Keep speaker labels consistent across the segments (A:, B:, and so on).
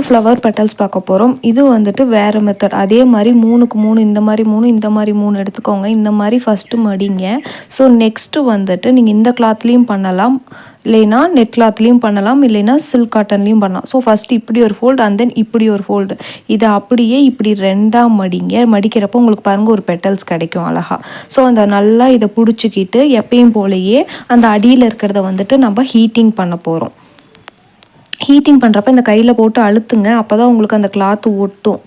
A: Flower petals பார்க்க போகிறோம். இது வந்துட்டு வேறு மெத்தட். அதே மாதிரி 3க்கு 3 இந்த மாதிரி 3 இந்த மாதிரி 3 எடுத்துக்கோங்க. இந்த மாதிரி ஃபஸ்ட்டு மடிங்க. ஸோ நெக்ஸ்ட்டு வந்துட்டு நீங்கள் இந்த கிளாத்லேயும் பண்ணலாம், இல்லைன்னா நெட் கிளாத்லேயும் பண்ணலாம், இல்லைன்னா சில்க் காட்டன்லேயும் பண்ணலாம். ஸோ ஃபஸ்ட்டு இப்படி ஒரு ஃபோல்டு அண்ட் தென் இப்படி ஒரு ஃபோல்டு. இதை அப்படியே இப்படி ரெண்டாக மடிங்க. மடிக்கிறப்போ உங்களுக்கு பாருங்கள் ஒரு பெட்டல்ஸ் கிடைக்கும் அழகாக. ஸோ அந்த நல்லா இதை பிடிச்சிக்கிட்டு எப்பயும் போலேயே அந்த அடியில் இருக்கிறத வந்துட்டு நம்ம ஹீட்டிங் பண்ண போகிறோம். ஹீட்டிங் பண்ணுறப்ப இந்த கையில் போட்டு அழுத்துங்க. அப்போ தான் உங்களுக்கு அந்த கிளாத்து ஒட்டும்,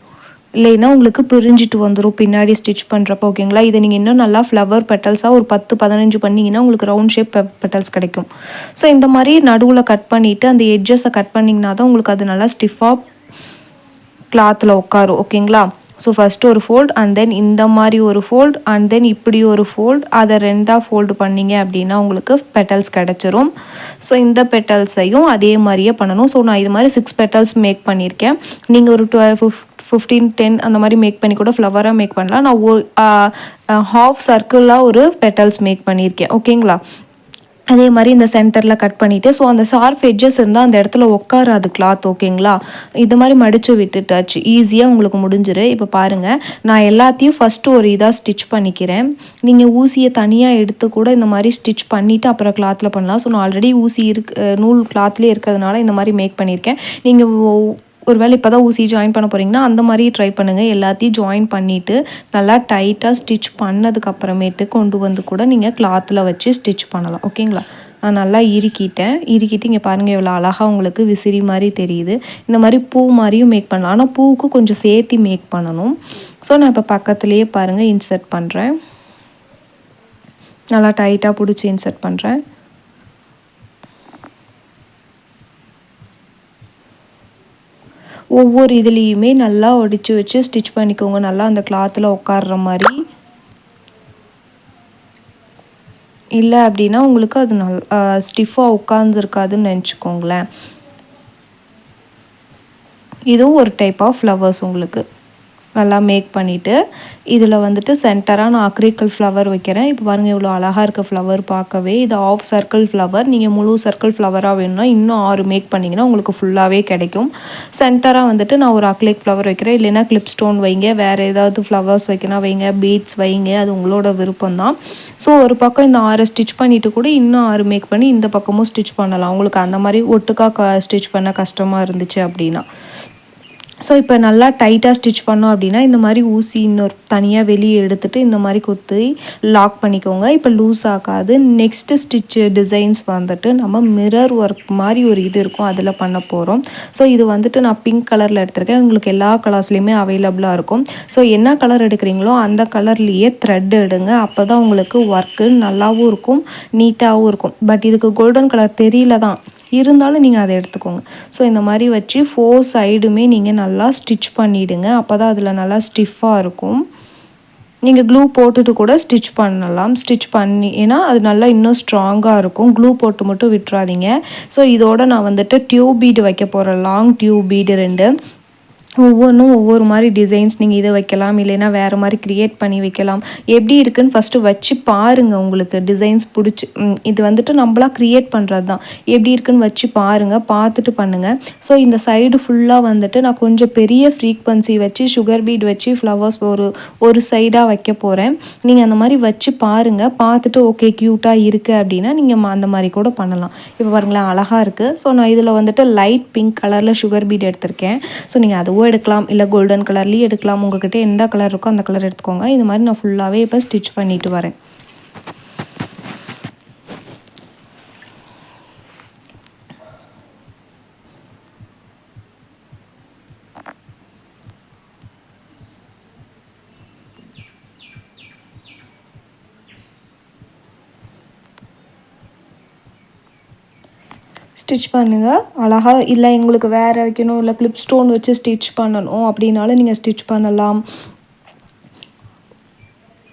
A: இல்லைன்னா உங்களுக்கு பிரிஞ்சிட்டு வந்துடும் பின்னாடி ஸ்டிச் பண்ணுறப்போ. ஓகேங்களா? இதை நீங்கள் இன்னும் நல்லா ஃப்ளவர் பெட்டல்ஸாக ஒரு 10-15 பண்ணிங்கன்னா உங்களுக்கு ரவுண்ட் ஷேப் பெட்டல்ஸ் கிடைக்கும். ஸோ இந்த மாதிரி நடுவில் கட் பண்ணிவிட்டு அந்த எட்ஜஸை கட் பண்ணிங்கன்னா தான் உங்களுக்கு அது நல்லா ஸ்டிஃபாக கிளாத்தில் உட்காரும். ஓகேங்களா? ஸோ ஃபஸ்ட்டு ஒரு ஃபோல்ட் அண்ட் தென் இந்த மாதிரி ஒரு ஃபோல்ட் அண்ட் தென் இப்படி ஒரு ஃபோல்ட், அதை ரெண்டாக ஃபோல்டு பண்ணிங்க அப்படின்னா உங்களுக்கு பெட்டல்ஸ் கிடச்சிரும். ஸோ இந்த பெட்டல்ஸையும் அதே மாதிரியே பண்ணணும். ஸோ நான் இது மாதிரி 6 பெட்டல்ஸ் மேக் பண்ணியிருக்கேன். நீங்கள் ஒரு 15-10 அந்த மாதிரி மேக் பண்ணி கூட ஃப்ளவராக மேக் பண்ணலாம். நான் ஒரு ஹாஃப் சர்க்கிளாக ஒரு பெட்டல்ஸ் மேக் பண்ணியிருக்கேன். ஓகேங்களா? அதே மாதிரி இந்த சென்டரில் கட் பண்ணிவிட்டு, ஸோ அந்த ஷார்ப் எட்ஜஸ் இருந்தால் அந்த இடத்துல உட்காராது கிளாத். ஓகேங்களா? இது மாதிரி மடித்து விட்டுட்டாச்சு, ஈஸியாக உங்களுக்கு முடிஞ்சிரு. இப்போ பாருங்கள், நான் எல்லாத்தையும் ஃபஸ்ட்டு ஒரு இதாக ஸ்டிச் பண்ணிக்கிறேன். நீங்கள் ஊசியை தனியாக எடுத்து கூட இந்த மாதிரி ஸ்டிச் பண்ணிவிட்டு அப்புறம் கிளாத்தில் பண்ணலாம். ஸோ நான் ஆல்ரெடி ஊசி நூல் கிளாத்லேயே இருக்கிறதுனால இந்த மாதிரி மேக் பண்ணியிருக்கேன். நீங்கள் ஒரு வேளை இப்போ தான் ஊசி ஜாயின் பண்ண போகிறீங்கன்னா அந்த மாதிரி ட்ரை பண்ணுங்கள். எல்லாத்தையும் ஜாயின் பண்ணிவிட்டு நல்லா டைட்டாக ஸ்டிச் பண்ணதுக்கப்புறமேட்டு கொண்டு வந்து கூட நீங்கள் கிளாத்தில் வச்சு ஸ்டிச் பண்ணலாம். ஓகேங்களா? நான் நல்லா இறுக்கிட்டு இங்கே பாருங்கள் எவ்வளோ அழகாக உங்களுக்கு விசிறி மாதிரி தெரியுது. இந்த மாதிரி பூ மாதிரியும் மேக் பண்ணலாம், ஆனால் பூவுக்கு கொஞ்சம் சேர்த்து மேக் பண்ணணும். ஸோ நான் இப்போ பக்கத்துலேயே பாருங்கள் இன்சர்ட் பண்ணுறேன். நல்லா டைட்டாக பிடிச்சி இன்சர்ட் பண்ணுறேன். ஒவ்வொரு இதுலேயுமே நல்லா ஒடிச்சு வச்சு ஸ்டிச் பண்ணிக்கோங்க, நல்லா அந்த கிளாத்தில் உட்கார்ற மாதிரி. இல்லை அப்படின்னா உங்களுக்கு அது ஸ்டிஃபாக உட்காந்துருக்காதுன்னு நினச்சிக்கோங்களேன். இதுவும் ஒரு டைப் ஆஃப் ஃப்ளவர்ஸ் உங்களுக்கு நல்லா மேக் பண்ணிவிட்டு இதில் வந்துட்டு சென்டராக நான் அக்ரிகல் ஃப்ளவர் வைக்கிறேன். இப்போ பாருங்கள் இவ்வளோ அழகாக இருக்க ஃப்ளவர் பார்க்கவே. இது ஆஃப் சர்க்கிள் ஃப்ளவர். நீங்கள் முழு சர்க்கிள் ஃப்ளவராக வேணும்னா இன்னும் 6 மேக் பண்ணிங்கன்னா உங்களுக்கு ஃபுல்லாகவே கிடைக்கும். சென்டராக வந்துட்டு நான் ஒரு அக்ரிலிக் ஃப்ளவர் வைக்கிறேன், இல்லைன்னா கிளிப் ஸ்டோன் வைங்க, வேறு ஏதாவது ஃப்ளவர்ஸ் வைக்கணும் வைங்க, பீட்ஸ் வைங்க, அது உங்களோட விருப்பம் தான். ஸோ ஒரு பக்கம் இந்த 6 ஸ்டிச் பண்ணிவிட்டு கூட இன்னும் 6 மேக் பண்ணி இந்த பக்கமும் ஸ்டிச் பண்ணலாம். உங்களுக்கு அந்த மாதிரி ஒட்டுக்காக ஸ்டிச் பண்ண கஷ்டமாக இருந்துச்சு அப்படின்னா. ஸோ இப்போ நல்லா டைட்டாக ஸ்டிச் பண்ணோம் அப்படின்னா இந்த மாதிரி ஊசி இன்னொரு தனியாக வெளியே எடுத்துகிட்டு இந்த மாதிரி குத்தி லாக் பண்ணிக்கோங்க. இப்போ லூஸ் ஆகாது. நெக்ஸ்ட்டு ஸ்டிச்சு டிசைன்ஸ் வந்துட்டு நம்ம மிரர் ஒர்க் மாதிரி ஒரு இது இருக்கும், அதில் பண்ண போகிறோம். ஸோ இது வந்துட்டு நான் பிங்க் கலரில் எடுத்திருக்கேன். உங்களுக்கு எல்லா கலர்ஸ்லேயுமே அவைலபிளாக இருக்கும். ஸோ என்ன கலர் எடுக்கிறீங்களோ அந்த கலர்லேயே த்ரெட் எடுங்க. அப்போ தான் உங்களுக்கு ஒர்க்கு நல்லாவும் இருக்கும், நீட்டாகவும் இருக்கும். பட் இதுக்கு கோல்டன் கலர் தெரியல தான், இருந்தாலும் நீங்கள் அதை எடுத்துக்கோங்க. ஸோ இந்த மாதிரி வச்சு 4 சைடுமே நீங்கள் நல்லா ஸ்டிச் பண்ணிவிடுங்க. அப்போ தான் அதில் நல்லா ஸ்டிஃபாக இருக்கும். நீங்கள் க்ளூ போட்டுட்டு கூட ஸ்டிச் பண்ணலாம். ஸ்டிச் பண்ணி ஏன்னா அது நல்லா இன்னும் ஸ்ட்ராங்காக இருக்கும். க்ளூ போட்டு மட்டும் விட்டுறாதீங்க. ஸோ இதோட நான் வந்துட்டு டியூப் பீடு வைக்க போகிறேன். Long tube feed 2. ஒவ்வொன்றும் ஒவ்வொரு மாதிரி டிசைன்ஸ். நீங்கள் இதை வைக்கலாம், இல்லைன்னா வேறு மாதிரி க்ரியேட் பண்ணி வைக்கலாம். எப்படி இருக்குதுன்னு ஃபஸ்ட்டு வச்சு பாருங்கள். உங்களுக்கு டிசைன்ஸ் பிடிச்சி இது வந்துட்டு நம்மளாக க்ரியேட் பண்ணுறது தான். எப்படி இருக்குதுன்னு வச்சு பாருங்கள், பார்த்துட்டு பண்ணுங்கள். ஸோ இந்த சைடு ஃபுல்லாக வந்துட்டு நான் கொஞ்சம் பெரிய ஃப்ரீக்வன்சி வச்சு சுகர் பீட் வச்சு ஃப்ளவர்ஸ் ஒரு சைடாக வைக்க போகிறேன். நீங்கள் அந்த மாதிரி வச்சு பாருங்கள். பார்த்துட்டு ஓகே க்யூட்டாக இருக்குது அப்படின்னா நீங்கள் அந்த மாதிரி கூட பண்ணலாம். இப்போ பாருங்களேன் அழகாக இருக்குது. ஸோ நான் இதில் வந்துட்டு லைட் பிங்க் கலரில் சுகர் பீட் எடுத்திருக்கேன். ஸோ நீங்கள் அதுவும் எடுக்கலாம், இல்லை கோல்டன் கலர்லேயும் எடுக்கலாம். உங்கள்கிட்ட எந்த கலர் இருக்கோ அந்த கலர் எடுத்துக்கோங்க. இது மாதிரி நான் ஃபுல்லாகவே இப்போ ஸ்டிச் பண்ணிட்டு வரேன். ஸ்டிச் பண்ணுங்கள் அழகாக. இல்லை எங்களுக்கு வேறு வைக்கணும், இல்லை கிளிப் ஸ்டோன் வச்சு ஸ்டிச் பண்ணணும் அப்படின்னாலும் நீங்கள் ஸ்டிச் பண்ணலாம்.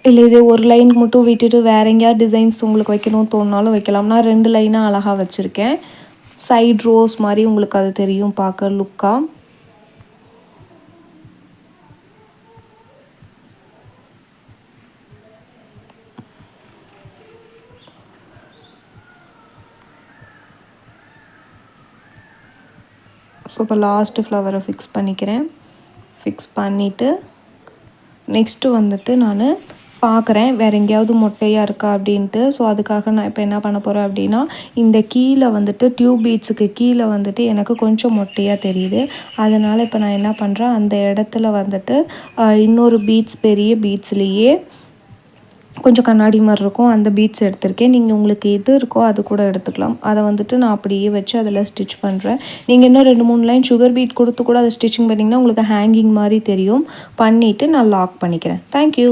A: இல்லை இது ஒரு லைன் மட்டும் விட்டுட்டு வேறு எங்கேயாவது டிசைன்ஸ் உங்களுக்கு வைக்கணும் தோணுனாலும் வைக்கலாம். நான் 2 லைனாக அழகாக வச்சுருக்கேன். சைட் ரோஸ் மாதிரி உங்களுக்கு அது தெரியும் பார்க்க லுக்காக. ஸோ இப்போ லாஸ்ட்டு ஃப்ளவரை ஃபிக்ஸ் பண்ணிக்கிறேன். ஃபிக்ஸ் பண்ணிவிட்டு நெக்ஸ்ட்டு வந்துட்டு நான் பார்க்குறேன் வேறு எங்கேயாவது மொட்டையாக இருக்கா அப்படின்ட்டு. ஸோ அதுக்காக நான் இப்போ என்ன பண்ண போகிறேன் அப்படின்னா, இந்த கீழே வந்துட்டு டியூப் பீட்ஸுக்கு கீழே வந்துட்டு எனக்கு கொஞ்சம் மொட்டையாக தெரியுது. அதனால் இப்போ நான் என்ன பண்ணுறேன், அந்த இடத்துல வந்துட்டு இன்னொரு பீட்ஸ் பெரிய பீட்ஸ்லேயே கொஞ்சம் கண்ணாடி மாதிரி இருக்கும் அந்த பீட்ஸ் எடுத்திருக்கேன். நீங்கள் உங்களுக்கு எது இருக்கோ அது கூட எடுத்துக்கலாம். அதை வந்துட்டு நான் அப்படியே வச்சு அதில் ஸ்டிச் பண்ணுறேன். நீங்கள் இன்னும் 2-3 லைன் சுகர் பீட் கொடுத்து கூட அதை ஸ்டிச்சிங் பண்ணிங்கன்னா உங்களுக்கு ஹேங்கிங் மாதிரி தெரியும். பண்ணிவிட்டு நான் லாக் பண்ணிக்கிறேன். தேங்க்யூ.